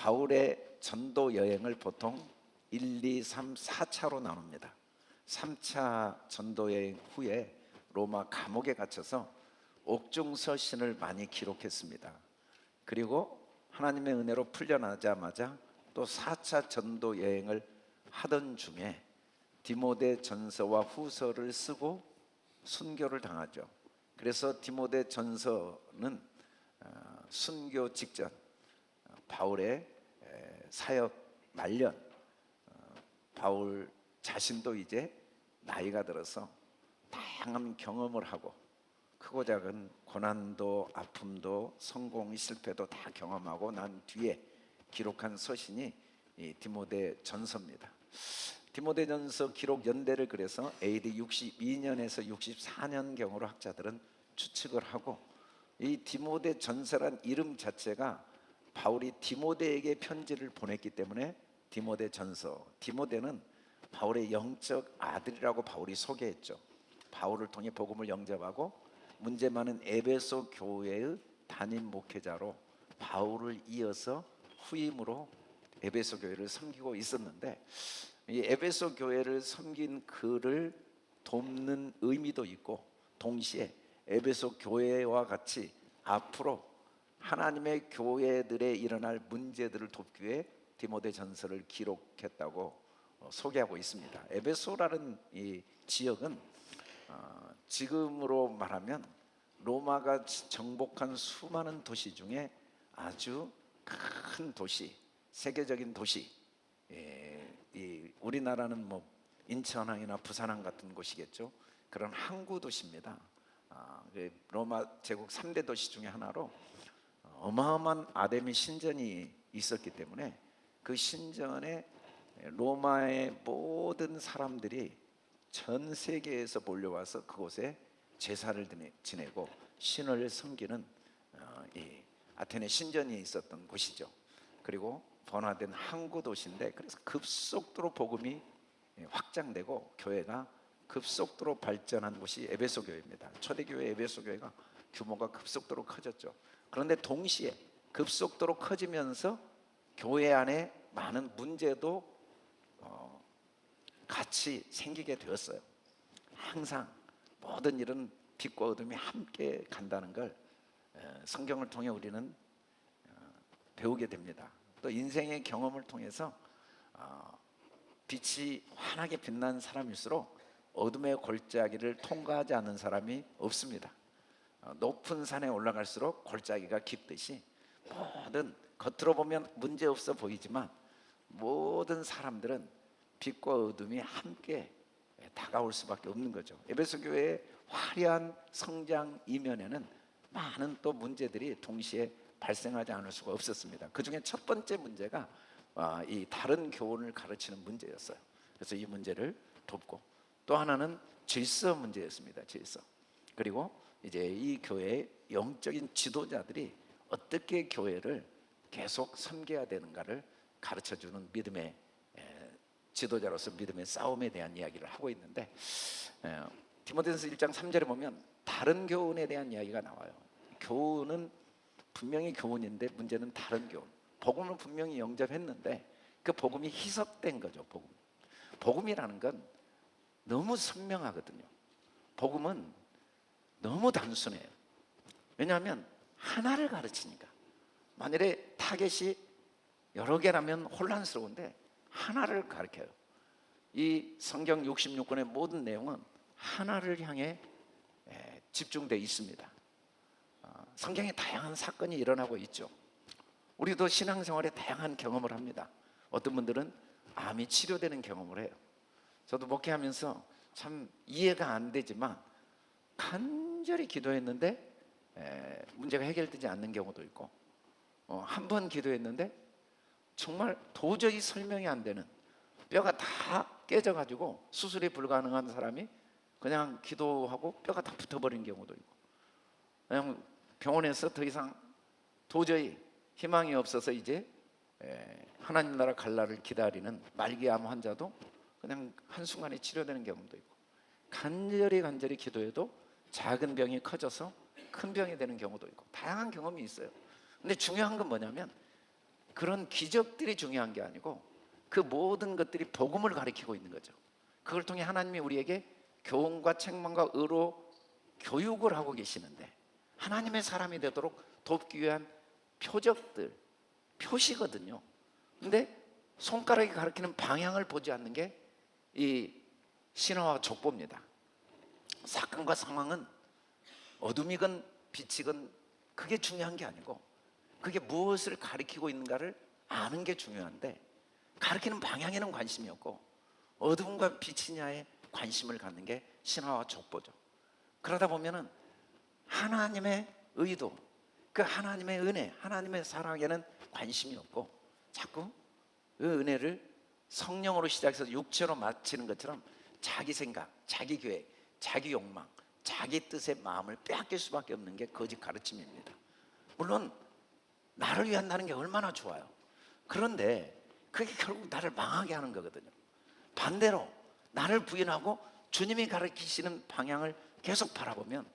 바울의 전도 여행을 보통 1, 2, 3, 4차로 나눕니다. 3차 전도 여행 후에 로마 감옥에 갇혀서 옥중서신을 많이 기록했습니다. 그리고 하나님의 은혜로 풀려나자마자 또 4차 전도 여행을 하던 중에 디모데 전서와 후서를 쓰고 순교를 당하죠. 그래서 디모데 전서는 순교 직전 바울의 사역 말년, 바울 자신도 이제 나이가 들어서 다양한 경험을 하고 크고 작은 고난도 아픔도 성공 실패도 다 경험하고 난 뒤에 기록한 서신이 이 디모데 전서입니다. 디모데 전서 기록 연대를 그래서 AD 62년에서 64년경으로 학자들은 추측을 하고, 이 디모데 전서란 이름 자체가 바울이 디모데에게 편지를 보냈기 때문에 디모데 전서, 디모데는 바울의 영적 아들이라고 바울이 소개했죠. 바울을 통해 복음을 영접하고 문제 많은 에베소 교회의 담임 목회자로 바울을 이어서 후임으로 에베소 교회를 섬기고 있었는데, 이 에베소 교회를 섬긴 그를 돕는 의미도 있고, 동시에 에베소 교회와 같이 앞으로 하나님의 교회들에 일어날 문제들을 돕기 위해 디모데 전서를 기록했다고 소개하고 있습니다. 에베소라는 이 지역은 지금으로 말하면 로마가 정복한 수많은 도시 중에 아주 큰 도시, 세계적인 도시, 이 우리나라는 뭐 인천항이나 부산항 같은 곳이겠죠. 그런 항구 도시입니다. 로마 제국 3대 도시 중에 하나로 어마어마한 아데미 신전이 있었기 때문에 그 신전에 로마의 모든 사람들이 전 세계에서 몰려와서 그곳에 제사를 지내고 신을 섬기는 이 아테네 신전이 있었던 곳이죠. 그리고 번화된 항구 도시인데, 그래서 급속도로 복음이 확장되고 교회가 급속도로 발전한 곳이 에베소 교회입니다. 초대교회 에베소 교회가 규모가 급속도로 커졌죠. 그런데 동시에 급속도로 커지면서 교회 안에 많은 문제도 같이 생기게 되었어요. 항상 모든 일은 빛과 어둠이 함께 간다는 걸 성경을 통해 우리는 배우게 됩니다. 또 인생의 경험을 통해서 빛이 환하게 빛난 사람일수록 어둠의 골짜기를 통과하지 않는 사람이 없습니다. 높은 산에 올라갈수록 골짜기가 깊듯이 모든 겉으로 보면 문제없어 보이지만 모든 사람들은 빛과 어둠이 함께 다가올 수밖에 없는 거죠. 에베소 교회의 화려한 성장 이면에는 많은 또 문제들이 동시에 발생하지 않을 수가 없었습니다. 그 중에 첫 번째 문제가 이 다른 교훈을 가르치는 문제였어요. 그래서 이 문제를 돕고, 또 하나는 질서 문제였습니다. 질서. 그리고 이제 이 교회의 영적인 지도자들이 어떻게 교회를 계속 섬겨야 되는가를 가르쳐주는 믿음의 지도자로서 믿음의 싸움에 대한 이야기를 하고 있는데, 디모데전서 1장 3절에 보면 다른 교훈에 대한 이야기가 나와요. 교훈은 분명히 교훈인데 문제는 다른 교훈. 복음을 분명히 영접했는데 그 복음이 희석된 거죠. 복음이라는 건 너무 선명하거든요. 복음은 너무 단순해요. 왜냐하면 하나를 가르치니까. 만일에 타겟이 여러 개라면 혼란스러운데 하나를 가르쳐요. 이 성경 66권의 모든 내용은 하나를 향해 집중되어 있습니다. 성경에 다양한 사건이 일어나고 있죠. 우리도 신앙생활에 다양한 경험을 합니다. 어떤 분들은 암이 치료되는 경험을 해요. 저도 목회하면서 참 이해가 안 되지만 간절히 기도했는데 문제가 해결되지 않는 경우도 있고, 한 번 기도했는데 정말 도저히 설명이 안 되는, 뼈가 다 깨져가지고 수술이 불가능한 사람이 그냥 기도하고 뼈가 다 붙어버린 경우도 있고, 그냥 병원에서 더 이상 도저히 희망이 없어서 이제 하나님 나라 갈 날을 기다리는 말기암 환자도 그냥 한순간에 치료되는 경우도 있고, 간절히 기도해도 작은 병이 커져서 큰 병이 되는 경우도 있고, 다양한 경험이 있어요. 근데 중요한 건 뭐냐면 그런 기적들이 중요한 게 아니고 그 모든 것들이 복음을 가리키고 있는 거죠. 그걸 통해 하나님이 우리에게 교훈과 책망과 의로 교육을 하고 계시는데, 하나님의 사람이 되도록 돕기 위한 표적들, 표시거든요. 근데 손가락이 가리키는 방향을 보지 않는 게 이 신화와 족보입니다. 사건과 상황은 어둠이건 빛이건 그게 중요한 게 아니고 그게 무엇을 가리키고 있는가를 아는 게 중요한데, 가리키는 방향에는 관심이 없고 어둠과 빛이냐에 관심을 갖는 게 신화와 족보죠. 그러다 보면은 하나님의 의도, 그 하나님의 은혜, 하나님의 사랑에는 관심이 없고 자꾸 그 은혜를 성령으로 시작해서 육체로 마치는 것처럼 자기 생각, 자기 계획, 자기 욕망, 자기 뜻의 마음을 빼앗길 수밖에 없는 게 거짓 가르침입니다. 물론 나를 위한다는 게 얼마나 좋아요. 그런데 그게 결국 나를 망하게 하는 거거든요. 반대로 나를 부인하고 주님이 가르치시는 방향을 계속 바라보면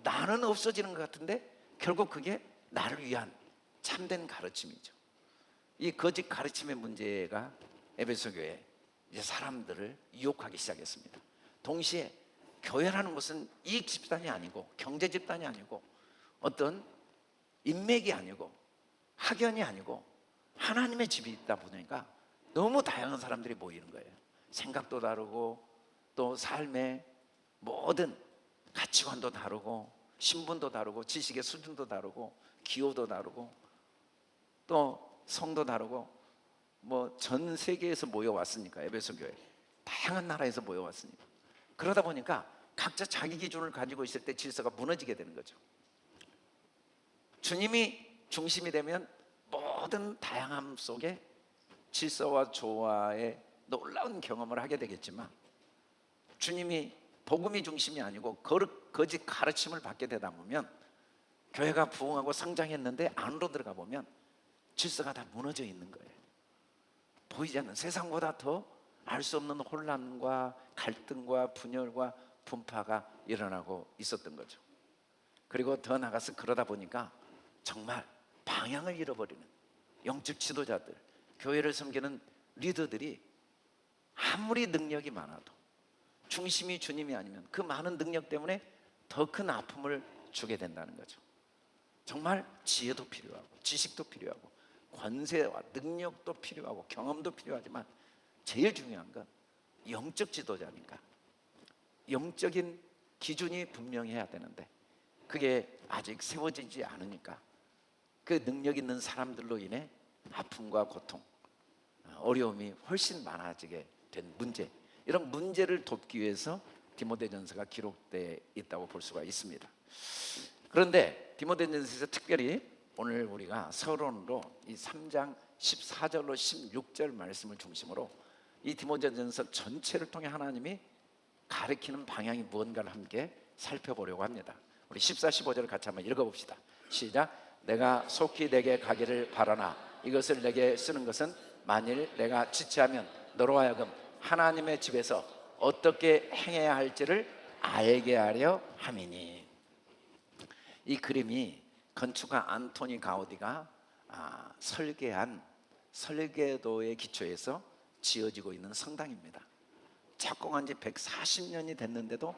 나는 없어지는 것 같은데 결국 그게 나를 위한 참된 가르침이죠. 이 거짓 가르침의 문제가 에베소 교회 이제 사람들을 유혹하기 시작했습니다. 동시에 교회라는 것은 이익 집단이 아니고 경제 집단이 아니고 어떤 인맥이 아니고 학연이 아니고 하나님의 집이 있다 보니까 너무 다양한 사람들이 모이는 거예요. 생각도 다르고 또 삶의 모든 가치관도 다르고 신분도 다르고 지식의 수준도 다르고 기호도 다르고 또 성도 다르고 뭐 전 세계에서 모여왔으니까 에베소 교회 다양한 나라에서 모여왔으니까 그러다 보니까 각자 자기 기준을 가지고 있을 때 질서가 무너지게 되는 거죠. 주님이 중심이 되면 모든 다양함 속에 질서와 조화의 놀라운 경험을 하게 되겠지만, 주님이 복음이 중심이 아니고 거짓 가르침을 받게 되다 보면 교회가 부흥하고 성장했는데 안으로 들어가 보면 질서가 다 무너져 있는 거예요. 보이지 않는 세상보다 더 알 수 없는 혼란과 갈등과 분열과 분파가 일어나고 있었던 거죠. 그리고 더 나가서 그러다 보니까 정말 방향을 잃어버리는 영적 지도자들, 교회를 섬기는 리더들이 아무리 능력이 많아도 중심이 주님이 아니면 그 많은 능력 때문에 더 큰 아픔을 주게 된다는 거죠. 정말 지혜도 필요하고 지식도 필요하고 권세와 능력도 필요하고 경험도 필요하지만 제일 중요한 건 영적 지도자니까 영적인 기준이 분명해야 되는데 그게 아직 세워지지 않으니까 그 능력 있는 사람들로 인해 아픔과 고통, 어려움이 훨씬 많아지게 된 문제, 이런 문제를 돕기 위해서 디모데전서가 기록되어 있다고 볼 수가 있습니다. 그런데 디모데전서에서 특별히 오늘 우리가 서론으로 이 3장 14절로 16절 말씀을 중심으로 이 디모데전서 전체를 통해 하나님이 가리키는 방향이 무언가를 함께 살펴보려고 합니다. 우리 14, 15절을 같이 한번 읽어봅시다. 시작. 내가 속히 내게 가기를 바라나 이것을 내게 쓰는 것은 만일 내가 지체하면 너로 하여금 하나님의 집에서 어떻게 행해야 할지를 알게 하려 함이니. 이 그림이 건축가 안토니 가우디가 설계한 설계도의 기초에서 지어지고 있는 성당입니다. 착공한 지 140년이 됐는데도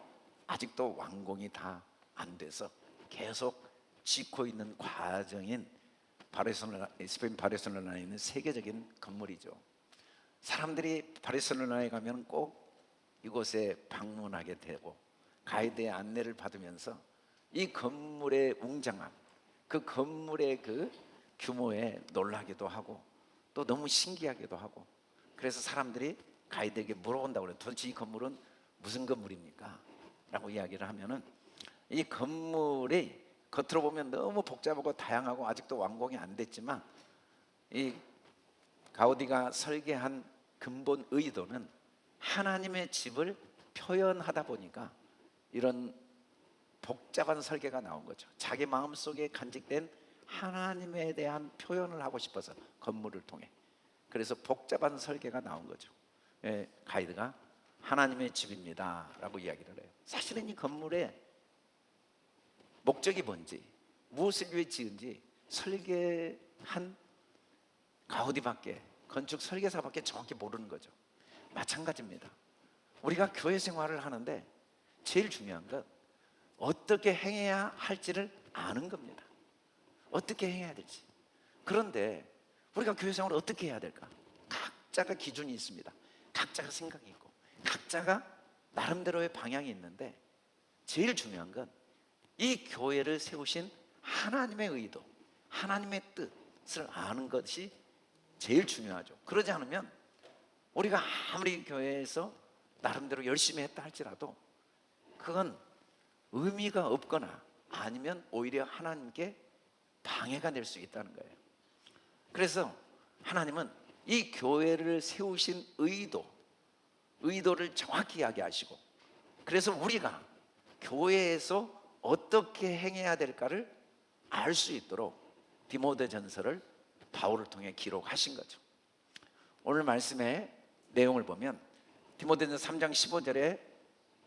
아직도 완공이 다 안 돼서 계속 짓고 있는 과정인 스페인 바르셀로나에 있는 세계적인 건물이죠. 사람들이 바르셀로나에 가면 꼭 이곳에 방문하게 되고 가이드의 안내를 받으면서 이 건물의 웅장함, 그 건물의 그 규모에 놀라기도 하고 또 너무 신기하기도 하고, 그래서 사람들이 가이드에게 물어본다고 그래요. 도대체 이 건물은 무슨 건물입니까? 라고 이야기를 하면은 이 건물이 겉으로 보면 너무 복잡하고 다양하고 아직도 완공이 안 됐지만 이 가우디가 설계한 근본 의도는 하나님의 집을 표현하다 보니까 이런 복잡한 설계가 나온 거죠. 자기 마음속에 간직된 하나님에 대한 표현을 하고 싶어서 건물을 통해, 그래서 복잡한 설계가 나온 거죠. 가이드가 하나님의 집입니다 라고 이야기를 해요. 사실은 이 건물의 목적이 뭔지, 무엇을 위해 지은지 설계한 가우디밖에, 건축 설계사밖에 정확히 모르는 거죠. 마찬가지입니다. 우리가 교회 생활을 하는데 제일 중요한 건 어떻게 행해야 할지를 아는 겁니다. 어떻게 행해야 될지. 그런데 우리가 교회 생활을 어떻게 해야 될까? 각자가 기준이 있습니다. 각자가 생각이 있고 각자가 나름대로의 방향이 있는데, 제일 중요한 건 이 교회를 세우신 하나님의 의도, 하나님의 뜻을 아는 것이 제일 중요하죠. 그러지 않으면 우리가 아무리 교회에서 나름대로 열심히 했다 할지라도 그건 의미가 없거나 아니면 오히려 하나님께 방해가 될 수 있다는 거예요. 그래서 하나님은 이 교회를 세우신 의도를 정확히 이야기하시고, 그래서 우리가 교회에서 어떻게 행해야 될까를 알 수 있도록 디모데전서를 바울을 통해 기록하신 거죠. 오늘 말씀의 내용을 보면 디모데전서 3장 15절에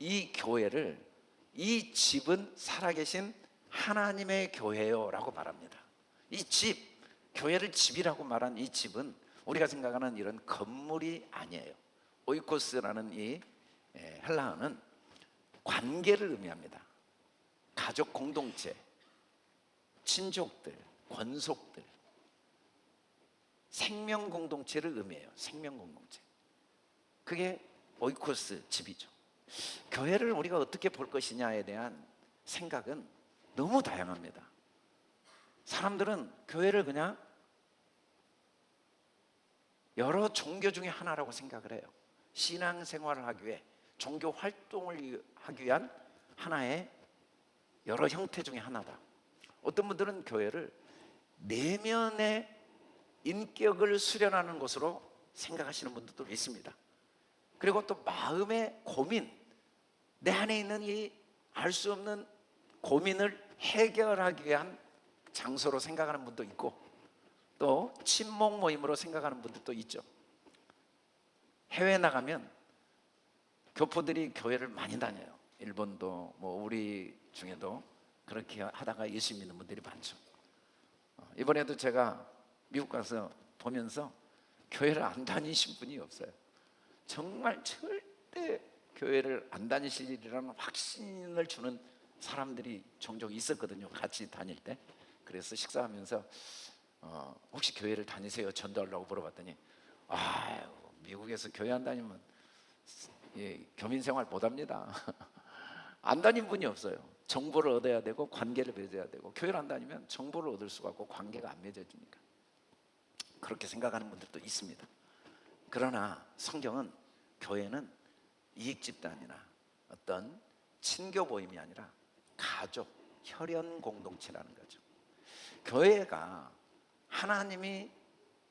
이 교회를, 이 집은 살아계신 하나님의 교회요 라고 말합니다. 이 집, 교회를 집이라고 말한 이 집은 우리가 생각하는 이런 건물이 아니에요. 오이코스라는 이 헬라어는 관계를 의미합니다. 가족 공동체, 친족들, 권속들, 생명 공동체를 의미해요. 생명 공동체. 그게 오이코스 집이죠. 교회를 우리가 어떻게 볼 것이냐에 대한 생각은 너무 다양합니다. 사람들은 교회를 그냥 여러 종교 중에 하나라고 생각을 해요. 신앙생활을 하기 위해, 종교 활동을 하기 위한 하나의 여러 형태 중에 하나다. 어떤 분들은 교회를 내면의 인격을 수련하는 곳으로 생각하시는 분들도 있습니다. 그리고 또 마음의 고민, 내 안에 있는 이 알 수 없는 고민을 해결하기 위한 장소로 생각하는 분도 있고, 또 친목 모임으로 생각하는 분들도 있죠. 해외에 나가면 교포들이 교회를 많이 다녀요. 일본도 뭐 우리 중에도 그렇게 하다가 예수 믿는 분들이 많죠. 이번에도 제가 미국 가서 보면서 교회를 안 다니신 분이 없어요. 정말 절대 교회를 안 다니시리라는 확신을 주는 사람들이 종종 있었거든요. 같이 다닐 때. 그래서 식사하면서 혹시 교회를 다니세요? 전도하려고 물어봤더니 미국에서 교회 안 다니면 교민 생활 못합니다. 안 다닌 분이 없어요. 정보를 얻어야 되고 관계를 맺어야 되고, 교회를 안 다니면 정보를 얻을 수가 없고 관계가 안 맺어지니까 그렇게 생각하는 분들도 있습니다. 그러나 성경은 교회는 이익 집단이나 어떤 친교 모임이 아니라 가족, 혈연 공동체라는 거죠. 교회가 하나님이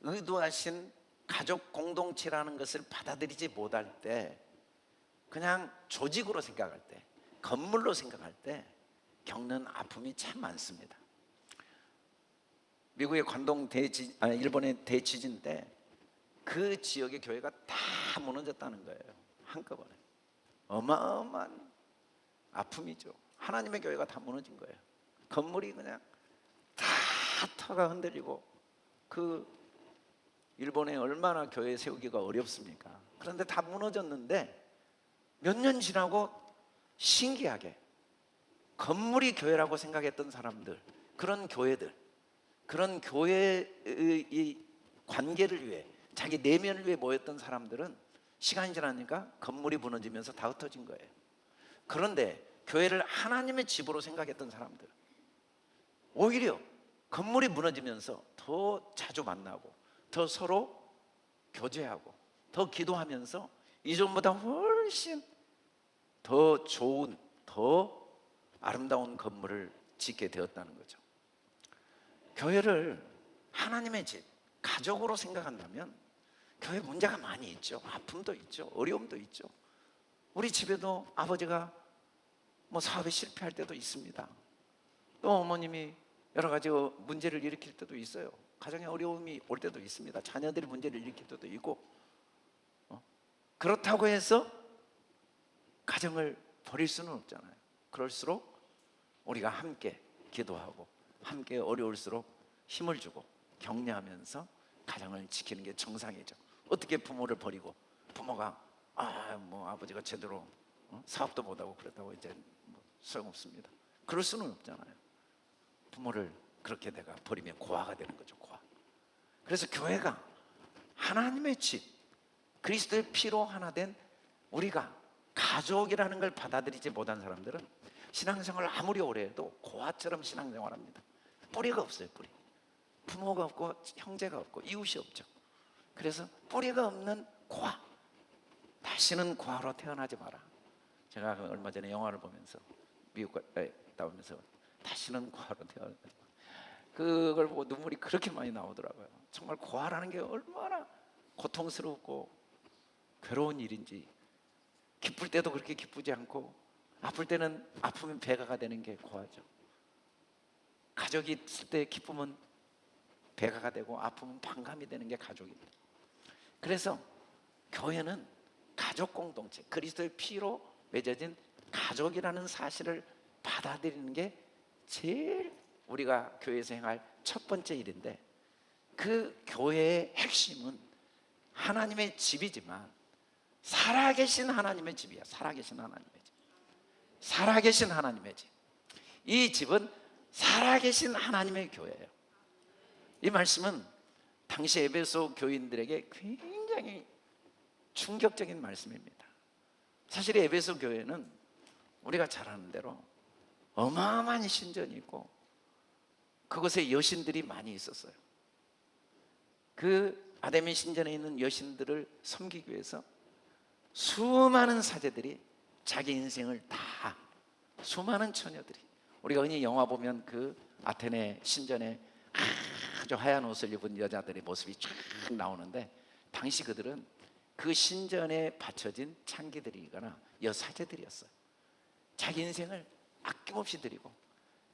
의도하신 가족 공동체라는 것을 받아들이지 못할 때, 그냥 조직으로 생각할 때, 건물로 생각할 때 겪는 아픔이 참 많습니다. 미국의 관동 일본의 대지진 때 그 지역의 교회가 다 무너졌다는 거예요. 한꺼번에. 어마어마한 아픔이죠. 하나님의 교회가 다 무너진 거예요. 건물이 그냥 다 터가 흔들리고, 그 일본에 얼마나 교회 세우기가 어렵습니까? 그런데 다 무너졌는데 몇 년 지나고 신기하게 건물이 교회라고 생각했던 사람들, 그런 교회들, 그런 교회의 이 관계를 위해, 자기 내면을 위해 모였던 사람들은 시간이 지나니까 건물이 무너지면서 다 흩어진 거예요. 그런데 교회를 하나님의 집으로 생각했던 사람들, 오히려 건물이 무너지면서 더 자주 만나고, 더 서로 교제하고, 더 기도하면서 이전보다 훨씬 더 좋은, 더 아름다운 건물을 짓게 되었다는 거죠. 교회를 하나님의 집, 가족으로 생각한다면 교회 문제가 많이 있죠. 아픔도 있죠. 어려움도 있죠. 우리 집에도 아버지가 사업에 실패할 때도 있습니다. 또 어머님이 여러 가지 문제를 일으킬 때도 있어요. 가정에 어려움이 올 때도 있습니다. 자녀들이 문제를 일으킬 때도 있고, 그렇다고 해서 가정을 버릴 수는 없잖아요. 그럴수록 우리가 함께 기도하고, 함께 어려울수록 힘을 주고 격려하면서 가정을 지키는 게 정상이죠. 어떻게 부모를 버리고, 부모가 아버지가 제대로 사업도 못하고 그렇다고 이제 소용없습니다. 그럴 수는 없잖아요. 부모를 그렇게 내가 버리면 고아가 되는 거죠, 고아. 그래서 교회가 하나님의 집, 그리스도의 피로 하나 된 우리가 가족이라는 걸 받아들이지 못한 사람들은 신앙생활을 아무리 오래 해도 고아처럼 신앙생활합니다. 뿌리가 없어요, 뿌리. 부모가 없고 형제가 없고 이웃이 없죠. 그래서 뿌리가 없는 고아, 다시는 고아로 태어나지 마라. 제가 얼마 전에 영화를 보면서 미국 갔다 오면서 다시는 고아로 태어나지 마라, 그걸 보고 눈물이 그렇게 많이 나오더라고요. 정말 고아라는 게 얼마나 고통스럽고 괴로운 일인지, 기쁠 때도 그렇게 기쁘지 않고 아플 때는 아프면 배가가 되는 게 고아죠. 가족이 있을 때 기쁨은 배가가 되고 아프면 반감이 되는 게 가족입니다. 그래서 교회는 가족 공동체, 그리스도의 피로 맺어진 가족이라는 사실을 받아들이는 게 제일 우리가 교회에서 행할 첫 번째 일인데, 그 교회의 핵심은 하나님의 집이지만 살아계신 하나님의 집이야. 살아계신 하나님의 집. 살아계신 하나님의 집. 이 집은 살아계신 하나님의 교회예요. 이 말씀은 당시 에베소 교인들에게 굉장히 충격적인 말씀입니다. 사실 에베소 교회는 우리가 잘 아는 대로 어마어마한 신전이 있고 그곳에 여신들이 많이 있었어요. 그 아데미 신전에 있는 여신들을 섬기기 위해서 수많은 사제들이 자기 인생을 다, 수많은 처녀들이, 우리가 흔히 영화 보면 그 아테네 신전에 아주 하얀 옷을 입은 여자들의 모습이 쫙 나오는데, 당시 그들은 그 신전에 바쳐진 창기들이거나 여사제들이었어요. 자기 인생을 아낌없이 드리고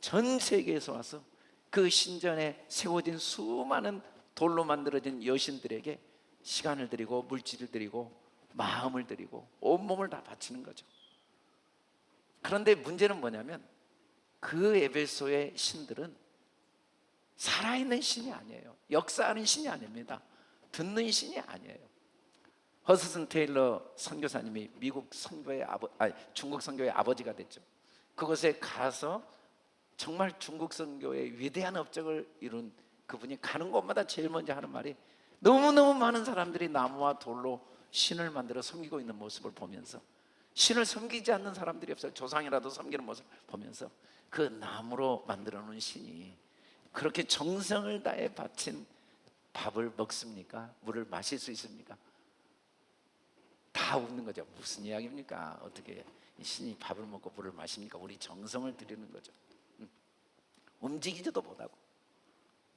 전 세계에서 와서 그 신전에 세워진 수많은 돌로 만들어진 여신들에게 시간을 드리고 물질을 드리고 마음을 드리고 온몸을 다 바치는 거죠. 그런데 문제는 뭐냐면 그 에베소의 신들은 살아있는 신이 아니에요. 역사하는 신이 아닙니다. 듣는 신이 아니에요. 허스슨 테일러 선교사님이 미국 선교의 중국 선교의 아버지가 됐죠. 그곳에 가서 정말 중국 선교의 위대한 업적을 이룬 그분이 가는 곳마다 제일 먼저 하는 말이, 너무너무 많은 사람들이 나무와 돌로 신을 만들어 섬기고 있는 모습을 보면서, 신을 섬기지 않는 사람들이 없어요. 조상이라도 섬기는 모습을 보면서, 그 나무로 만들어 놓은 신이 그렇게 정성을 다해 바친 밥을 먹습니까? 물을 마실 수 있습니까? 다 웃는 거죠. 무슨 이야기입니까? 어떻게 신이 밥을 먹고 물을 마십니까? 우리 정성을 드리는 거죠. 움직이지도 못하고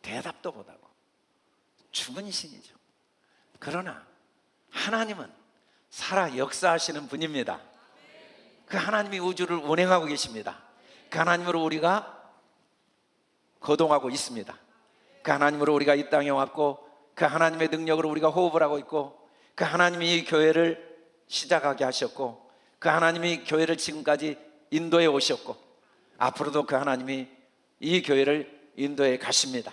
대답도 못하고 죽은 신이죠. 그러나 하나님은 살아 역사하시는 분입니다. 그 하나님이 우주를 운행하고 계십니다. 그 하나님으로 우리가 거동하고 있습니다. 그 하나님으로 우리가 이 땅에 왔고, 그 하나님의 능력으로 우리가 호흡을 하고 있고, 그 하나님이 이 교회를 시작하게 하셨고, 그 하나님이 교회를 지금까지 인도해 오셨고, 앞으로도 그 하나님이 이 교회를 인도해 가십니다.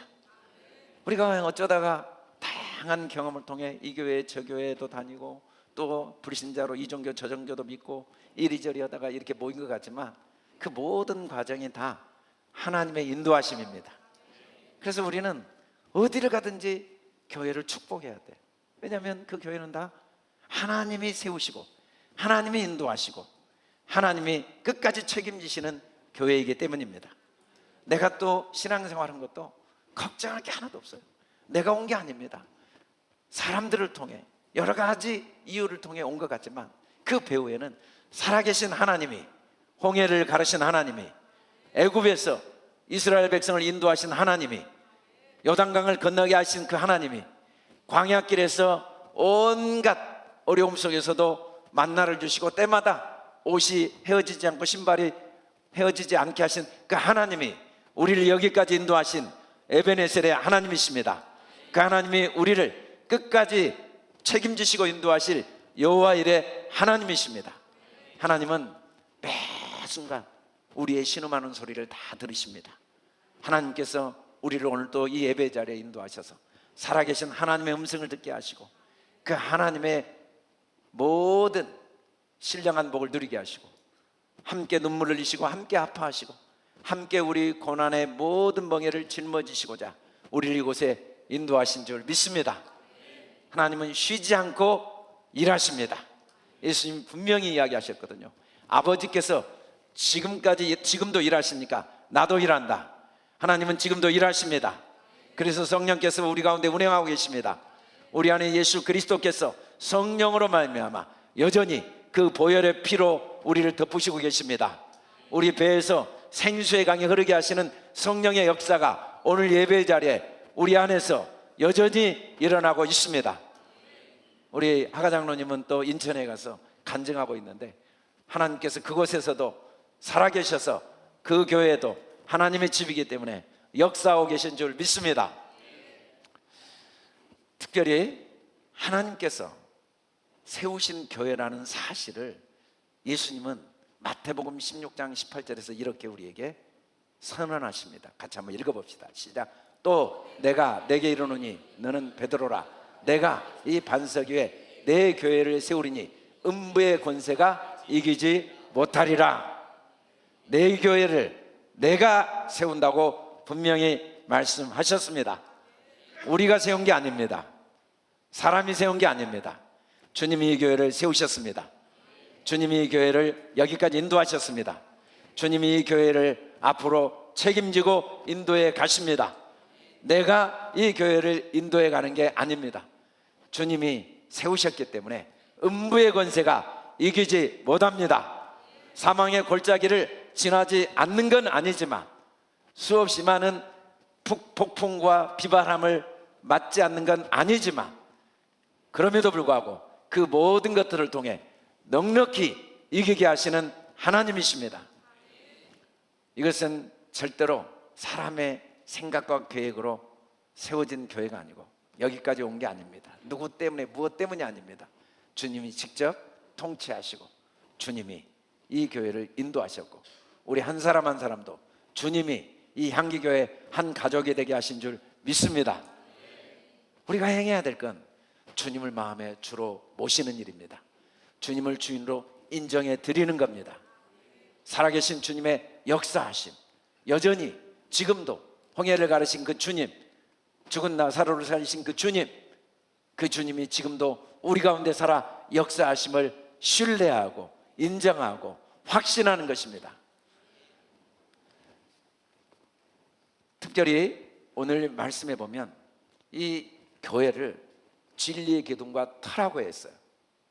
우리가 어쩌다가 다양한 경험을 통해 이 교회 저 교회도 다니고 또 불신자로 이 종교 저 종교도 믿고 이리저리 하다가 이렇게 모인 것 같지만, 그 모든 과정이 다 하나님의 인도하심입니다. 그래서 우리는 어디를 가든지 교회를 축복해야 돼요. 왜냐하면 그 교회는 다 하나님이 세우시고 하나님이 인도하시고 하나님이 끝까지 책임지시는 교회이기 때문입니다. 내가 또 신앙생활한 것도 걱정할 게 하나도 없어요. 내가 온 게 아닙니다. 사람들을 통해, 여러 가지 이유를 통해 온 것 같지만, 그 배후에는 살아계신 하나님이, 홍해를 가르신 하나님이, 애굽에서 이스라엘 백성을 인도하신 하나님이, 요단강을 건너게 하신 그 하나님이, 광야길에서 온갖 어려움 속에서도 만나를 주시고 때마다 옷이 헤어지지 않고 신발이 헤어지지 않게 하신 그 하나님이 우리를 여기까지 인도하신 에베네셀의 하나님이십니다. 그 하나님이 우리를 끝까지 책임지시고 인도하실 여호와 일의 하나님이십니다. 하나님은 매 순간 우리의 신음하는 소리를 다 들으십니다. 하나님께서 우리를 오늘 또 이 예배 자리에 인도하셔서 살아계신 하나님의 음성을 듣게 하시고 그 하나님의 모든 신령한 복을 누리게 하시고 함께 눈물을 흘리시고 함께 아파하시고 함께 우리 고난의 모든 멍에를 짊어지시고자 우리를 이곳에 인도하신 줄 믿습니다. 하나님은 쉬지 않고 일하십니다. 예수님 분명히 이야기하셨거든요. 아버지께서 지금도 일하시니까 나도 일한다. 하나님은 지금도 일하십니다. 그래서 성령께서 우리 가운데 운행하고 계십니다. 우리 안에 예수 그리스도께서 성령으로 말미암아 여전히 그 보혈의 피로 우리를 덮으시고 계십니다. 우리 배에서 생수의 강이 흐르게 하시는 성령의 역사가 오늘 예배 자리에 우리 안에서 여전히 일어나고 있습니다. 우리 하가 장로님은 또 인천에 가서 간증하고 있는데 하나님께서 그곳에서도 살아계셔서 그 교회도 하나님의 집이기 때문에 역사하고 계신 줄 믿습니다. 특별히 하나님께서 세우신 교회라는 사실을 예수님은 마태복음 16장 18절에서 이렇게 우리에게 선언하십니다. 같이 한번 읽어봅시다. 시작. 또 내가 내게 이르노니 너는 베드로라. 내가 이 반석 위에 내 교회를 세우리니 음부의 권세가 이기지 못하리라. 내 교회를 내가 세운다고 분명히 말씀하셨습니다. 우리가 세운 게 아닙니다. 사람이 세운 게 아닙니다. 주님이 이 교회를 세우셨습니다. 주님이 이 교회를 여기까지 인도하셨습니다. 주님이 이 교회를 앞으로 책임지고 인도해 가십니다. 내가 이 교회를 인도해 가는 게 아닙니다. 주님이 세우셨기 때문에 음부의 권세가 이기지 못합니다. 사망의 골짜기를 지나지 않는 건 아니지만 수없이 많은 폭풍과 비바람을 맞지 않는 건 아니지만 그럼에도 불구하고 그 모든 것들을 통해 넉넉히 이기게 하시는 하나님이십니다. 이것은 절대로 사람의 생각과 계획으로 세워진 교회가 아니고 여기까지 온 게 아닙니다. 누구 때문에 무엇 때문이 아닙니다. 주님이 직접 통치하시고 주님이 이 교회를 인도하셨고 우리 한 사람 한 사람도 주님이 이 향기교회 한 가족이 되게 하신 줄 믿습니다. 우리가 행해야 될 건 주님을 마음에 주로 모시는 일입니다. 주님을 주인으로 인정해 드리는 겁니다. 살아계신 주님의 역사하심, 여전히 지금도 홍해를 가르신 그 주님, 죽은 나사로를 살리신 그 주님, 그 주님이 지금도 우리 가운데 살아 역사하심을 신뢰하고 인정하고 확신하는 것입니다. 특별히 오늘 말씀해 보면 이 교회를 진리의 기둥과 터라고 했어요.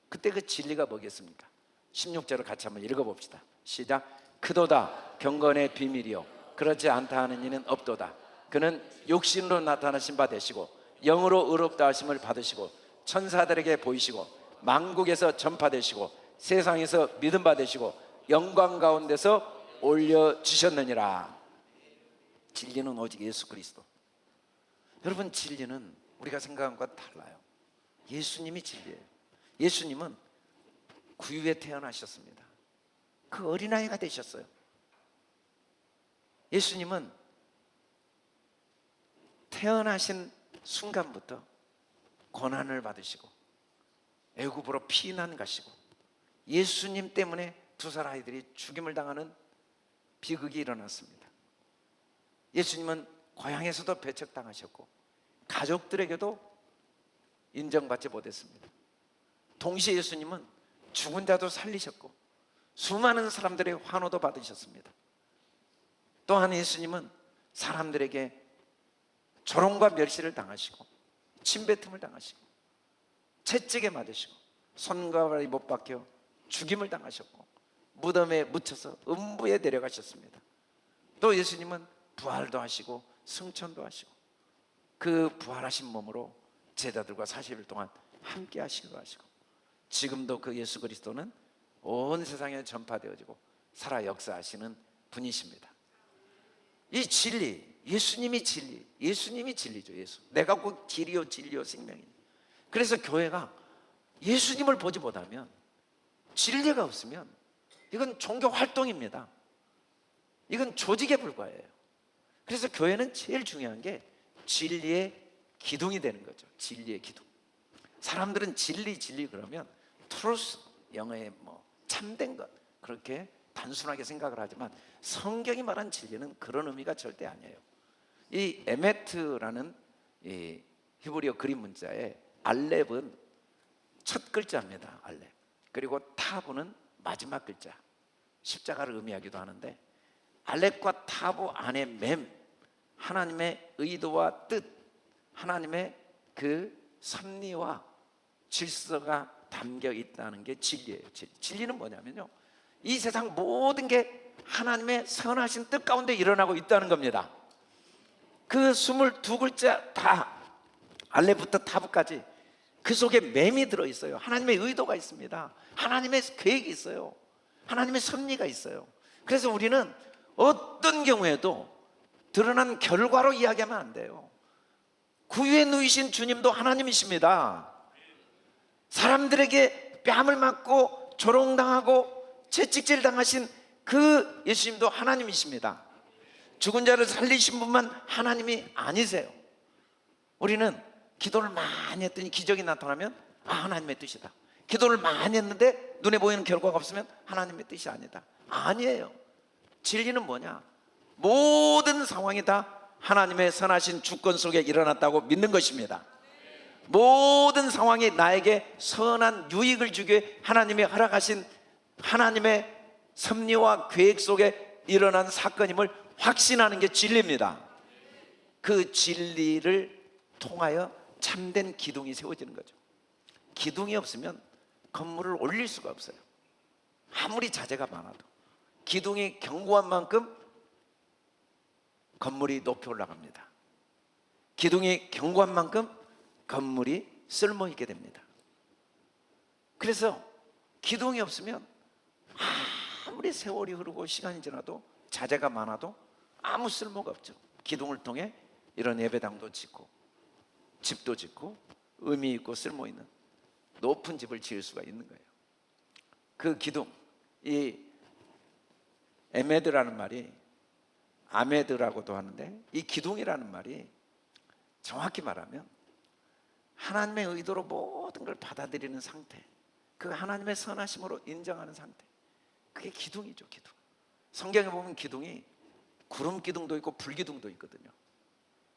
그때 그 진리가 뭐겠습니까? 16절을 같이 한번 읽어봅시다. 시작. 그도다 경건의 비밀이요 그렇지 않다 하는 이는 없도다. 그는 육신으로 나타나신 바 되시고 영으로 의롭다 하심을 받으시고 천사들에게 보이시고 만국에서 전파되시고 세상에서 믿음 받으시고 영광 가운데서 올려주셨느니라. 진리는 오직 예수 그리스도. 여러분, 진리는 우리가 생각한 것과 달라요. 예수님이 진리예요. 예수님은 구유에 태어나셨습니다. 그 어린아이가 되셨어요. 예수님은 태어나신 순간부터 고난을 받으시고 애굽으로 피난 가시고 예수님 때문에 두 살 아이들이 죽임을 당하는 비극이 일어났습니다. 예수님은 고향에서도 배척당하셨고 가족들에게도 인정받지 못했습니다. 동시에 예수님은 죽은 자도 살리셨고 수많은 사람들의 환호도 받으셨습니다. 또한 예수님은 사람들에게 조롱과 멸시를 당하시고 침뱉음을 당하시고 채찍에 맞으시고 손과 발이 못 박혀 죽임을 당하셨고 무덤에 묻혀서 음부에 데려가셨습니다. 또 예수님은 부활도 하시고 승천도 하시고 그 부활하신 몸으로 제자들과 40일 동안 함께 하시기도 하시고 지금도 그 예수 그리스도는 온 세상에 전파되어지고 살아 역사하시는 분이십니다. 이 진리, 예수님이 진리, 예수님이 진리죠. 예수. 내가 곧 길이요 진리요 생명이니. 그래서 교회가 예수님을 보지 못하면, 진리가 없으면 이건 종교 활동입니다. 이건 조직에 불과해요. 그래서 교회는 제일 중요한 게 진리의 기둥이 되는 거죠. 진리의 기둥. 사람들은 진리 그러면 truth, 영어의 뭐 참된 것, 그렇게 단순하게 생각을 하지만 성경이 말한 진리는 그런 의미가 절대 아니에요. 이 에메트라는 이 히브리어 그림 문자에 알렙은 첫 글자입니다. 알렙. 그리고 타부는 마지막 글자, 십자가를 의미하기도 하는데, 알렙과 타부 안에 맴, 하나님의 의도와 뜻, 하나님의 그 섭리와 질서가 담겨 있다는 게 진리예요. 진리는 뭐냐면요, 이 세상 모든 게 하나님의 선하신 뜻 가운데 일어나고 있다는 겁니다. 그 22글자 다, 알렙부터 타부까지 그 속에 맴이 들어있어요. 하나님의 의도가 있습니다. 하나님의 계획이 있어요. 하나님의 섭리가 있어요. 그래서 우리는 어떤 경우에도 드러난 결과로 이야기하면 안 돼요. 구유에 누이신 주님도 하나님이십니다. 사람들에게 뺨을 맞고 조롱당하고 채찍질 당하신 그 예수님도 하나님이십니다. 죽은 자를 살리신 분만 하나님이 아니세요. 우리는 기도를 많이 했더니 기적이 나타나면 하나님의 뜻이다. 기도를 많이 했는데 눈에 보이는 결과가 없으면 하나님의 뜻이 아니다. 아니에요. 진리는 뭐냐? 모든 상황이 다 하나님의 선하신 주권 속에 일어났다고 믿는 것입니다. 모든 상황이 나에게 선한 유익을 주게 하나님이 허락하신 하나님의 섭리와 계획 속에 일어난 사건임을 확신하는 게 진리입니다. 그 진리를 통하여 참된 기둥이 세워지는 거죠. 기둥이 없으면 건물을 올릴 수가 없어요. 아무리 자재가 많아도 기둥이 견고한 만큼 건물이 높이 올라갑니다. 기둥이 견고한 만큼 건물이 쓸모있게 됩니다. 그래서 기둥이 없으면 아무리 세월이 흐르고 시간이 지나도 자재가 많아도 아무 쓸모가 없죠. 기둥을 통해 이런 예배당도 짓고 집도 짓고 의미 있고 쓸모있는 높은 집을 지을 수가 있는 거예요. 그 기둥, 이 에메드라는 말이 아메드라고도 하는데, 이 기둥이라는 말이 정확히 말하면 하나님의 의도로 모든 걸 받아들이는 상태, 그 하나님의 선하심으로 인정하는 상태, 그게 기둥이죠. 기둥. 성경에 보면 기둥이 구름 기둥도 있고 불 기둥도 있거든요.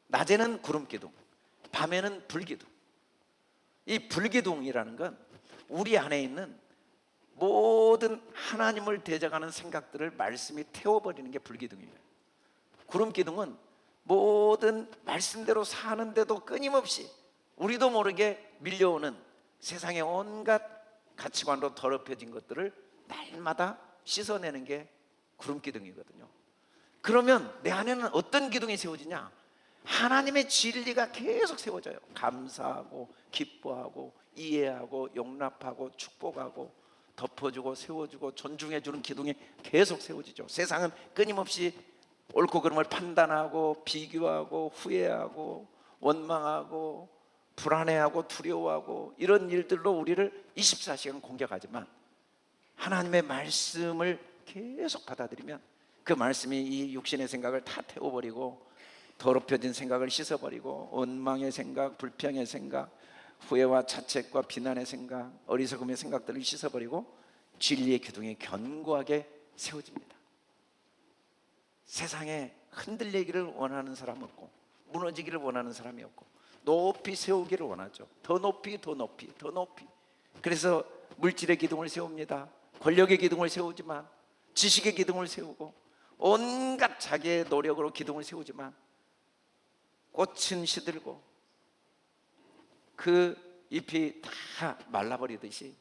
낮에는 구름 기둥, 밤에는 불 기둥. 이 불 기둥이라는 건 우리 안에 있는 모든 하나님을 대적하는 생각들을 말씀이 태워버리는 게 불 기둥이에요. 구름 기둥은 모든 말씀대로 사는데도 끊임없이 우리도 모르게 밀려오는 세상의 온갖 가치관으로 더럽혀진 것들을 날마다 씻어내는 게 구름 기둥이거든요. 그러면 내 안에는 어떤 기둥이 세워지냐? 하나님의 진리가 계속 세워져요. 감사하고 기뻐하고 이해하고 용납하고 축복하고 덮어주고 세워주고 존중해주는 기둥이 계속 세워지죠. 세상은 끊임없이 옳고 그름을 판단하고 비교하고 후회하고 원망하고 불안해하고 두려워하고 이런 일들로 우리를 24시간 공격하지만, 하나님의 말씀을 계속 받아들이면 그 말씀이 이 육신의 생각을 다 태워버리고 더럽혀진 생각을 씻어버리고 원망의 생각, 불평의 생각, 후회와 자책과 비난의 생각, 어리석음의 생각들을 씻어버리고 진리의 기둥이 견고하게 세워집니다. 세상에 흔들리기를 원하는 사람 없고 무너지기를 원하는 사람이 없고 높이 세우기를 원하죠. 더 높이 더 높이 더 높이. 그래서 물질의 기둥을 세웁니다. 권력의 기둥을 세우지만, 지식의 기둥을 세우고 온갖 자기의 노력으로 기둥을 세우지만 꽃은 시들고 그 잎이 다 말라버리듯이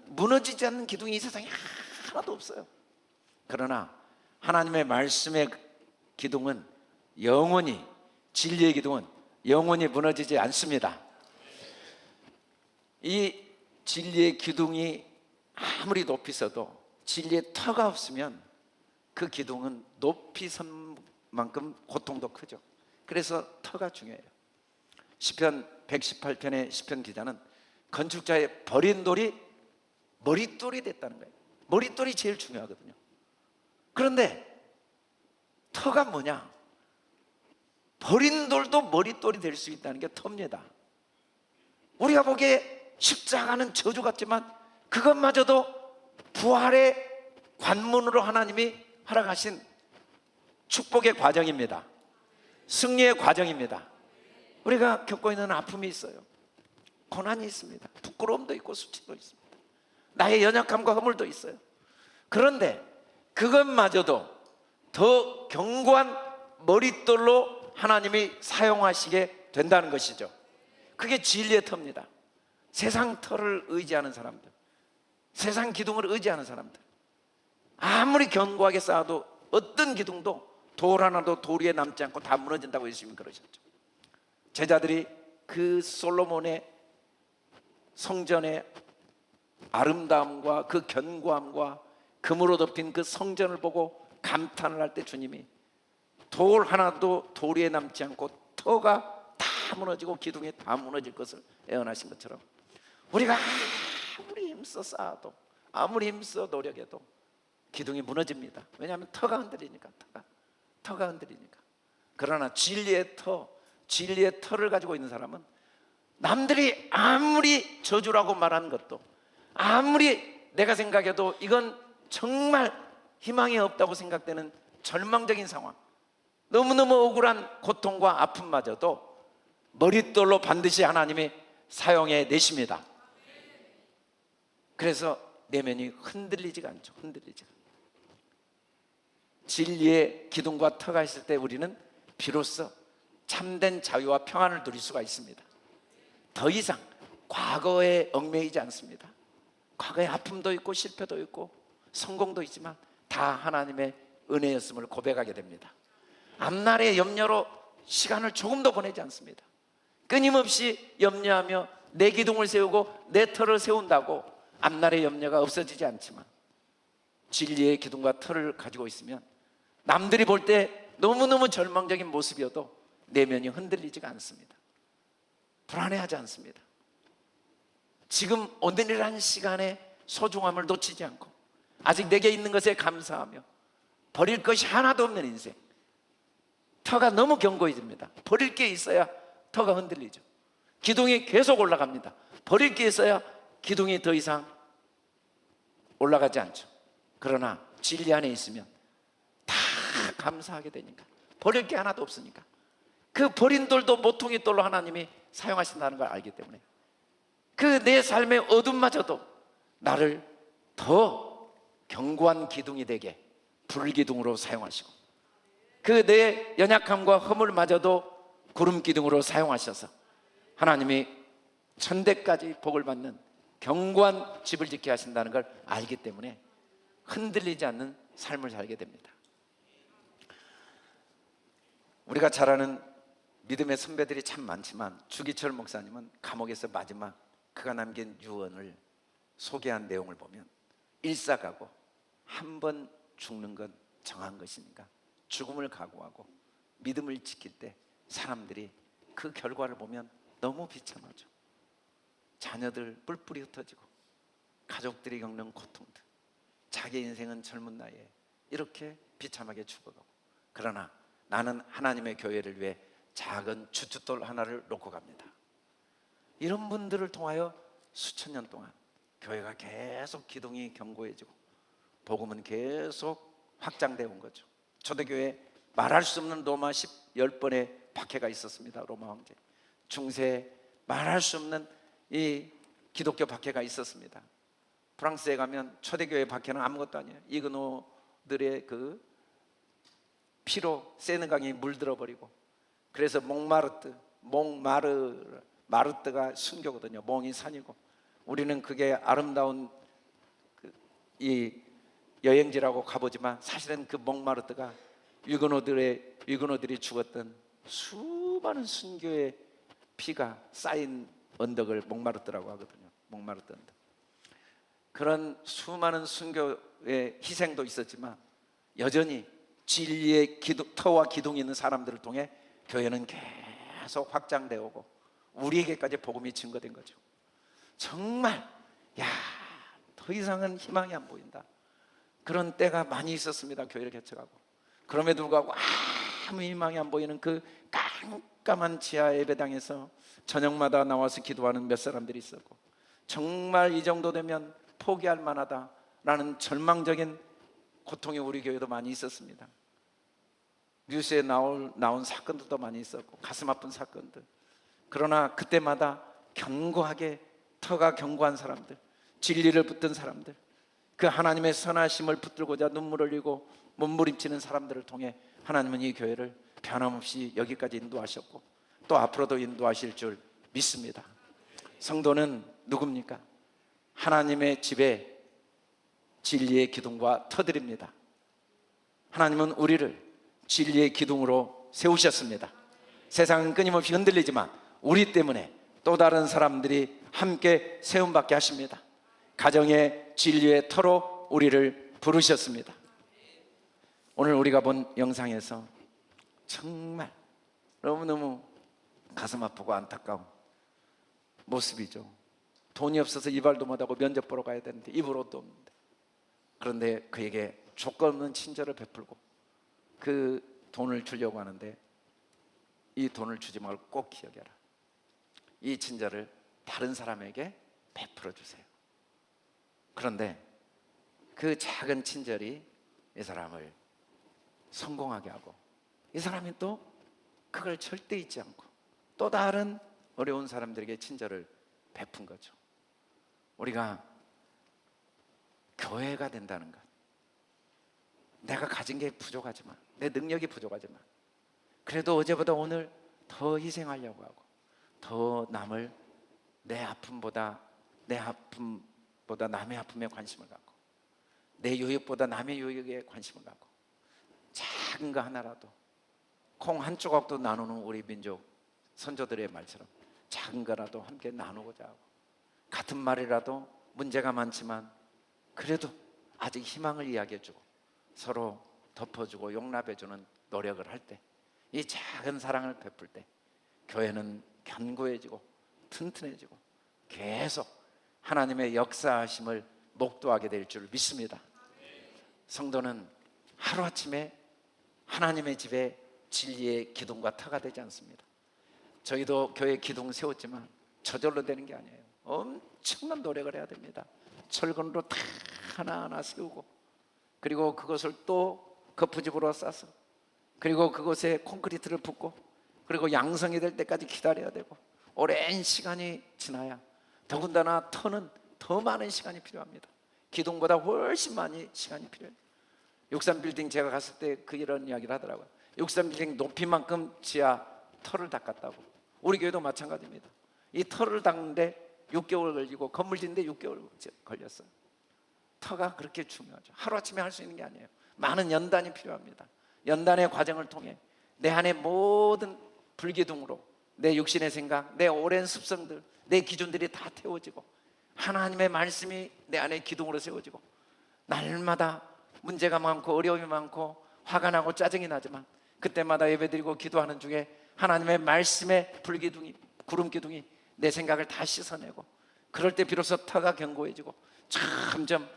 무너지지 않는 기둥이 이 세상에 하나도 없어요. 그러나 하나님의 말씀의 기둥은 영원히, 진리의 기둥은 영원히 무너지지 않습니다. 이 진리의 기둥이 아무리 높이 서도 진리의 터가 없으면 그 기둥은 높이 선 만큼 고통도 크죠. 그래서 터가 중요해요. 시편 118편의 시편 기자는 건축자의 버린 돌이 머릿돌이 됐다는 거예요. 머릿돌이 제일 중요하거든요. 그런데 터가 뭐냐? 버린 돌도 머릿돌이 될 수 있다는 게 텁니다. 우리가 보기에 십자가는 저주 같지만 그것마저도 부활의 관문으로 하나님이 허락하신 축복의 과정입니다. 승리의 과정입니다. 우리가 겪고 있는 아픔이 있어요. 고난이 있습니다. 부끄러움도 있고 수치도 있습니다. 나의 연약함과 허물도 있어요. 그런데 그것마저도 더 견고한 머릿돌로 하나님이 사용하시게 된다는 것이죠. 그게 진리의 터입니다. 세상 터를 의지하는 사람들, 세상 기둥을 의지하는 사람들, 아무리 견고하게 쌓아도 어떤 기둥도 돌 하나도 돌 위에 남지 않고 다 무너진다고 예수님이 그러셨죠. 제자들이 그 솔로몬의 성전의 아름다움과 그 견고함과 금으로 덮인 그 성전을 보고 감탄을 할 때 주님이 돌 하나도 돌 위에 남지 않고 터가 다 무너지고 기둥이 다 무너질 것을 예언하신 것처럼 우리가 아무리 힘써 쌓아도 아무리 힘써 노력해도 기둥이 무너집니다. 왜냐하면 터가 흔들리니까. 터가 흔들리니까. 그러나 진리의 터를 가지고 있는 사람은 남들이 아무리 저주라고 말하는 것도, 아무리 내가 생각해도 이건 정말 희망이 없다고 생각되는 절망적인 상황, 너무너무 억울한 고통과 아픔마저도 머릿돌로 반드시 하나님이 사용해 내십니다. 그래서 내면이 흔들리지가 않죠. 흔들리지가. 진리의 기둥과 터가 있을 때 우리는 비로소 참된 자유와 평안을 누릴 수가 있습니다. 더 이상 과거에 얽매이지 않습니다. 과거에 아픔도 있고 실패도 있고 성공도 있지만 다 하나님의 은혜였음을 고백하게 됩니다. 앞날의 염려로 시간을 조금도 보내지 않습니다. 끊임없이 염려하며 내 기둥을 세우고 내 터를 세운다고 앞날의 염려가 없어지지 않지만 진리의 기둥과 터를 가지고 있으면 남들이 볼 때 너무너무 절망적인 모습이어도 내면이 흔들리지가 않습니다. 불안해하지 않습니다. 지금 오늘이라는 시간의 소중함을 놓치지 않고 아직 내게 있는 것에 감사하며 버릴 것이 하나도 없는 인생. 터가 너무 견고해집니다. 버릴 게 있어야 터가 흔들리죠. 기둥이 계속 올라갑니다. 버릴 게 있어야 기둥이 더 이상 올라가지 않죠. 그러나 진리 안에 있으면 다 감사하게 되니까, 버릴 게 하나도 없으니까 그 버린 돌도 모퉁이 돌로 하나님이 사용하신다는 걸 알기 때문에 그 내 삶의 어둠마저도 나를 더 견고한 기둥이 되게 불기둥으로 사용하시고 그 내 연약함과 허물마저도 구름 기둥으로 사용하셔서 하나님이 천대까지 복을 받는 견고한 집을 짓게 하신다는 걸 알기 때문에 흔들리지 않는 삶을 살게 됩니다. 우리가 잘 아는 믿음의 선배들이 참 많지만 주기철 목사님은 감옥에서 마지막 그가 남긴 유언을 소개한 내용을 보면 일사가고 한 번 죽는 건 정한 것이니까 죽음을 각오하고 믿음을 지킬 때 사람들이 그 결과를 보면 너무 비참하죠. 자녀들 뿔뿔이 흩어지고 가족들이 겪는 고통들, 자기 인생은 젊은 나이에 이렇게 비참하게 죽어가고, 그러나 나는 하나님의 교회를 위해 작은 주춧돌 하나를 놓고 갑니다. 이런 분들을 통하여 수천 년 동안 교회가 계속 기둥이 견고해지고 복음은 계속 확장되어 온 거죠. 초대교회에 말할 수 없는 로마 10번의 박해가 있었습니다. 로마 황제 중세에 말할 수 없는 이 기독교 박해가 있었습니다. 프랑스에 가면 초대교회 박해는 아무것도 아니에요. 이그노들의 그 피로 세느강이 물들어 버리고, 그래서 마르트가 순교거든요. 몽이 산이고 우리는 그게 아름다운 이 여행지라고 가보지만 사실은 그 몽마르트가 위그노들이 죽었던 수많은 순교의 피가 쌓인 언덕을 몽마르트라고 하거든요. 몽마르트 언덕. 그런 수많은 순교의 희생도 있었지만 여전히 진리의 터와 기둥이 있는 사람들을 통해 교회는 계속 확장되어 오고 우리에게까지 복음이 증거된 거죠. 정말 더 이상은 희망이 안 보인다, 그런 때가 많이 있었습니다. 교회를 개척하고. 그럼에도 불구하고 아무 희망이 안 보이는 그 깜깜한 지하 예배당에서 저녁마다 나와서 기도하는 몇 사람들이 있었고, 정말 이 정도 되면 포기할 만하다라는 절망적인 고통이 우리 교회도 많이 있었습니다. 뉴스에 나온 사건들도 많이 있었고, 가슴 아픈 사건들. 그러나 그때마다 견고하게, 터가 견고한 사람들, 진리를 붙든 사람들, 그 하나님의 선하심을 붙들고자 눈물 흘리고 몸부림치는 사람들을 통해 하나님은 이 교회를 변함없이 여기까지 인도하셨고 또 앞으로도 인도하실 줄 믿습니다. 성도는 누굽니까? 하나님의 집에 진리의 기둥과 터들입니다. 하나님은 우리를 진리의 기둥으로 세우셨습니다. 세상은 끊임없이 흔들리지만 우리 때문에 또 다른 사람들이 함께 세움받게 하십니다. 가정의 진리의 터로 우리를 부르셨습니다. 오늘 우리가 본 영상에서 정말 너무너무 가슴 아프고 안타까운 모습이죠. 돈이 없어서 이발도 못하고 면접 보러 가야 되는데 입을 옷도 없는데, 그런데 그에게 조건 없는 친절을 베풀고 그 돈을 주려고 하는데, 이 돈을 주지 말고 꼭 기억해라, 이 친절을 다른 사람에게 베풀어 주세요. 그런데 그 작은 친절이 이 사람을 성공하게 하고, 이 사람이 또 그걸 절대 잊지 않고 또 다른 어려운 사람들에게 친절을 베푼 거죠. 우리가 교회가 된다는 것, 내가 가진 게 부족하지만, 내 능력이 부족하지만 그래도 어제보다 오늘 더 희생하려고 하고, 더 남을 내 아픔보다 남의 아픔에 관심을 갖고, 내 요역보다 남의 요역에 관심을 갖고, 작은 거 하나라도, 콩 한 조각도 나누는 우리 민족 선조들의 말처럼 작은 거라도 함께 나누고자 하고, 같은 말이라도 문제가 많지만 그래도 아직 희망을 이야기해주고 서로 덮어주고 용납해주는 노력을 할 때, 이 작은 사랑을 베풀 때 교회는 견고해지고 튼튼해지고 계속 하나님의 역사하심을 목도하게 될 줄 믿습니다. 성도는 하루아침에 하나님의 집에 진리의 기둥과 터가 되지 않습니다. 저희도 교회 기둥 세웠지만 저절로 되는 게 아니에요. 엄청난 노력을 해야 됩니다. 철근으로 다 하나하나 세우고, 그리고 그것을 또 거푸집으로 싸서, 그리고 그곳에 콘크리트를 붓고, 그리고 양성이 될 때까지 기다려야 되고, 오랜 시간이 지나야, 더군다나 터는 더 많은 시간이 필요합니다. 기둥보다 훨씬 많이 시간이 필요해요. 63빌딩 제가 갔을 때 이런 이야기를 하더라고요. 63빌딩 높이만큼 지하 터를 닦았다고. 우리 교회도 마찬가지입니다. 이 터를 닦는데 6개월 걸리고 건물 짓는데 6개월 걸렸어요. 터가 그렇게 중요하죠. 하루아침에 할 수 있는 게 아니에요. 많은 연단이 필요합니다. 연단의 과정을 통해 내 안의 모든 불기둥으로 내 육신의 생각, 내 오랜 습성들, 내 기준들이 다 태워지고 하나님의 말씀이 내 안에 기둥으로 세워지고, 날마다 문제가 많고 어려움이 많고 화가 나고 짜증이 나지만 그때마다 예배드리고 기도하는 중에 하나님의 말씀의 불기둥이, 구름기둥이 내 생각을 다 씻어내고, 그럴 때 비로소 터가 견고해지고 점점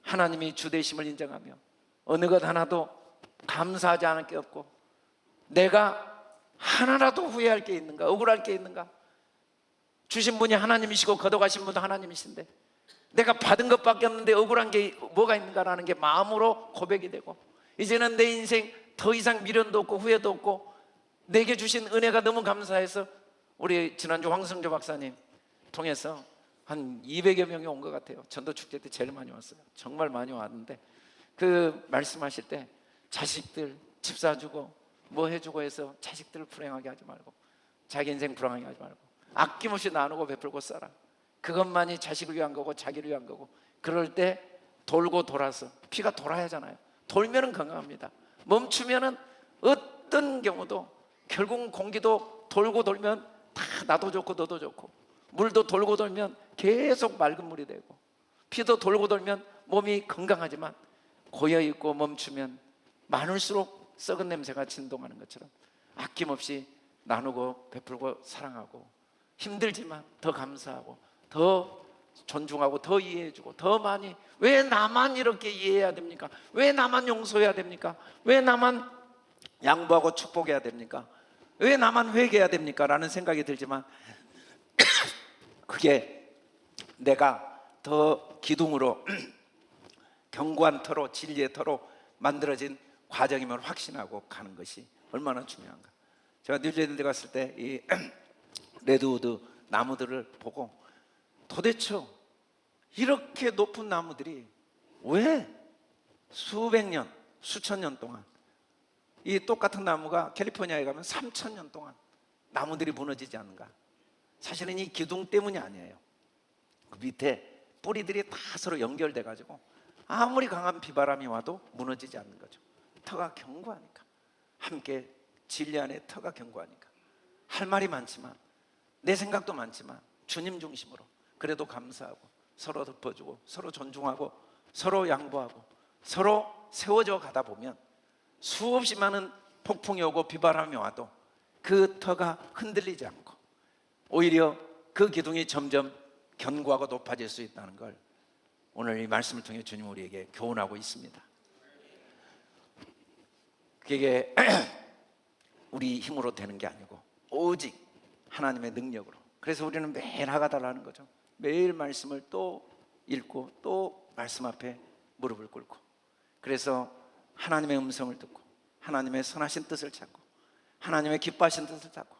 하나님이 주되심을 인정하며 어느 것 하나도 감사하지 않을 게 없고, 내가 하나라도 후회할 게 있는가, 억울할 게 있는가. 주신 분이 하나님이시고 걷어가신 분도 하나님이신데 내가 받은 것밖에 없는데 억울한 게 뭐가 있는가라는 게 마음으로 고백이 되고, 이제는 내 인생 더 이상 미련도 없고 후회도 없고 내게 주신 은혜가 너무 감사해서, 우리 지난주 황성조 박사님 통해서 한 200여 명이 온 것 같아요. 전도축제 때 제일 많이 왔어요. 정말 많이 왔는데 그 말씀하실 때 자식들 집 사주고 뭐 해주고 해서 자식들을 불행하게 하지 말고, 자기 인생 불행하게 하지 말고 아낌없이 나누고 베풀고 살아. 그것만이 자식을 위한 거고 자기를 위한 거고, 그럴 때 돌고 돌아서, 피가 돌아야 하잖아요. 돌면은 건강합니다. 멈추면은 어떤 경우도 결국은 공기도 돌고 돌면 다 나도 좋고 너도 좋고, 물도 돌고 돌면 계속 맑은 물이 되고, 피도 돌고 돌면 몸이 건강하지만 고여있고 멈추면 많을수록 썩은 냄새가 진동하는 것처럼 아낌없이 나누고 베풀고 사랑하고, 힘들지만 더 감사하고 더 존중하고 더 이해해주고 더 많이. 왜 나만 이렇게 이해해야 됩니까? 왜 나만 용서해야 됩니까? 왜 나만 양보하고 축복해야 됩니까? 왜 나만 회개해야 됩니까? 라는 생각이 들지만 그게 내가 더 기둥으로 견고한 터로, 진리의 터로 만들어진 과정임을 확신하고 가는 것이 얼마나 중요한가. 제가 뉴질랜드 갔을 때 이 레드우드 나무들을 보고 도대체 이렇게 높은 나무들이 왜 수백 년, 수천 년 동안, 이 똑같은 나무가 캘리포니아에 가면 3,000년 동안 나무들이 무너지지 않는가? 사실은 이 기둥 때문이 아니에요. 그 밑에 뿌리들이 다 서로 연결돼 가지고 아무리 강한 비바람이 와도 무너지지 않는 거죠. 터가 견고하니까, 함께 진리 안에 터가 견고하니까. 할 말이 많지만, 내 생각도 많지만 주님 중심으로 그래도 감사하고 서로 덮어주고 서로 존중하고 서로 양보하고 서로 세워져 가다 보면 수없이 많은 폭풍이 오고 비바람이 와도 그 터가 흔들리지 않고 오히려 그 기둥이 점점 견고하고 높아질 수 있다는 걸 오늘 이 말씀을 통해 주님 우리에게 교훈하고 있습니다. 그게 우리 힘으로 되는 게 아니고 오직 하나님의 능력으로. 그래서 우리는 매일 하가달라는 거죠. 매일 말씀을 또 읽고 또 말씀 앞에 무릎을 꿇고, 그래서 하나님의 음성을 듣고 하나님의 선하신 뜻을 찾고 하나님의 기뻐하신 뜻을 찾고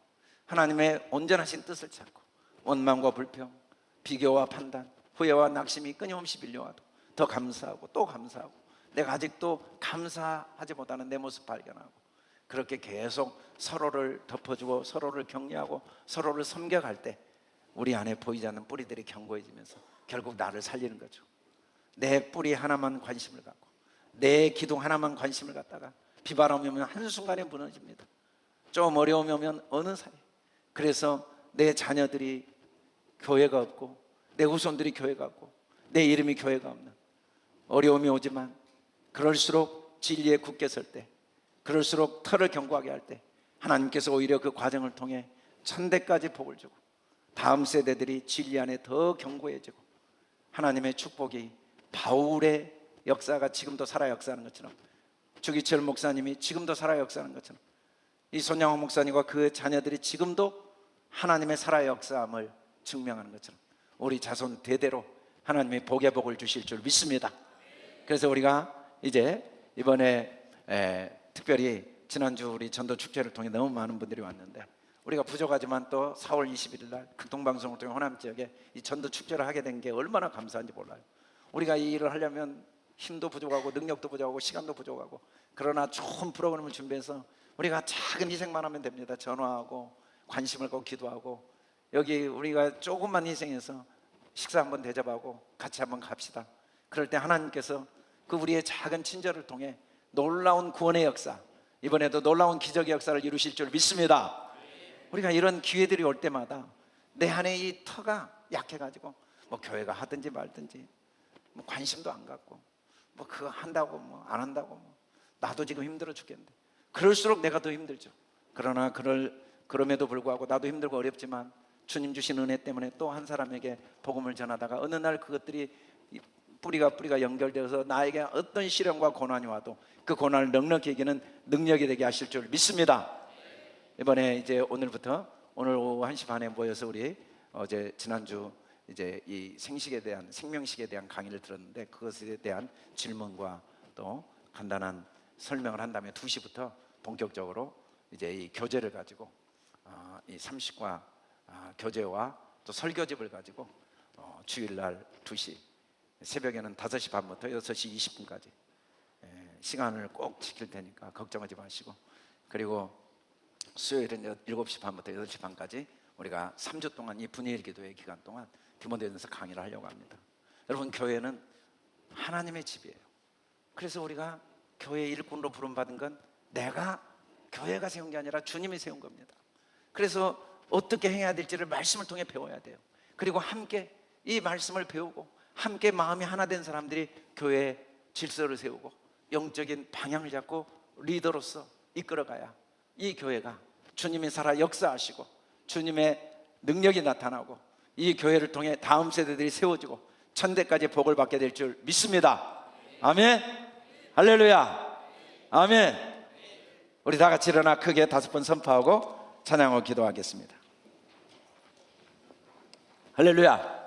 하나님의 온전하신 뜻을 찾고, 원망과 불평, 비교와 판단, 후회와 낙심이 끊임없이 빌려와도 더 감사하고 또 감사하고, 내가 아직도 감사하지 못하는 내 모습 발견하고, 그렇게 계속 서로를 덮어주고 서로를 격려하고 서로를 섬겨갈 때 우리 안에 보이지 않는 뿌리들이 견고해지면서 결국 나를 살리는 거죠. 내 뿌리 하나만 관심을 갖고 내 기둥 하나만 관심을 갖다가 비바람이 오면 한순간에 무너집니다. 좀 어려움이 오면 어느 사이. 그래서 내 자녀들이 교회가 없고 내 후손들이 교회가 없고 내 이름이 교회가 없는, 어려움이 오지만 그럴수록 진리에 굳게 설 때, 그럴수록 터를 견고하게 할 때 하나님께서 오히려 그 과정을 통해 천대까지 복을 주고 다음 세대들이 진리 안에 더 견고해지고, 하나님의 축복이 바울의 역사가 지금도 살아 역사하는 것처럼, 주기철 목사님이 지금도 살아 역사하는 것처럼, 이 손양호 목사님과 그 자녀들이 지금도 하나님의 살아 역사함을 증명하는 것처럼 우리 자손 대대로 하나님의 복의 복을 주실 줄 믿습니다. 그래서 우리가 이제 이번에 특별히 지난주 우리 전도 축제를 통해 너무 많은 분들이 왔는데, 우리가 부족하지만 또 4월 21일 날 극동방송을 통해 호남 지역에 이 전도 축제를 하게 된 게 얼마나 감사한지 몰라요. 우리가 이 일을 하려면 힘도 부족하고 능력도 부족하고 시간도 부족하고, 그러나 좋은 프로그램을 준비해서 우리가 작은 희생만 하면 됩니다. 전화하고 관심을 갖고 기도하고, 여기 우리가 조금만 희생해서 식사 한번 대접하고 같이 한번 갑시다. 그럴 때 하나님께서 그 우리의 작은 친절을 통해 놀라운 구원의 역사, 이번에도 놀라운 기적의 역사를 이루실 줄 믿습니다. 우리가 이런 기회들이 올 때마다 내 안에 이 터가 약해가지고 뭐 교회가 하든지 말든지 뭐 관심도 안 갖고 뭐 그거 한다고 뭐 안 한다고 뭐 나도 지금 힘들어 죽겠는데, 그럴수록 내가 더 힘들죠. 그러나 그럼에도 불구하고 나도 힘들고 어렵지만 주님 주신 은혜 때문에 또 한 사람에게 복음을 전하다가 어느 날 그것들이 뿌리가 연결되어서 나에게 어떤 시련과 고난이 와도 그 고난을 넉넉히 이기는 능력이 되게 하실 줄 믿습니다. 이번에 이제 오늘부터 오늘 오후 1시 반에 모여서 우리 어제 지난주 이제 이 생명식에 대한 강의를 들었는데, 그것에 대한 질문과 또 간단한 설명을 한 다음에 2시부터 본격적으로 이제 이 교재를 가지고 이 30과 교재와 또 설교집을 가지고 주일날 2시, 새벽에는 5시 반부터 6시 20분까지 시간을 꼭 지킬 테니까 걱정하지 마시고, 그리고 수요일은 7시 반부터 8시 반까지 우리가 3주 동안 이 분일 기도의 기간 동안 디모데전서 강의를 하려고 합니다. 여러분, 교회는 하나님의 집이에요. 그래서 우리가 교회 일꾼으로 부름받은 건 내가 교회가 세운 게 아니라 주님이 세운 겁니다. 그래서 어떻게 해야 될지를 말씀을 통해 배워야 돼요. 그리고 함께 이 말씀을 배우고 함께 마음이 하나 된 사람들이 교회의 질서를 세우고 영적인 방향을 잡고 리더로서 이끌어가야 이 교회가 주님이 살아 역사하시고 주님의 능력이 나타나고 이 교회를 통해 다음 세대들이 세워지고 천대까지 복을 받게 될 줄 믿습니다. 아멘. 할렐루야. 아멘. 우리 다 같이 일어나 크게 5번 선포하고 찬양하고 기도하겠습니다. 할렐루야.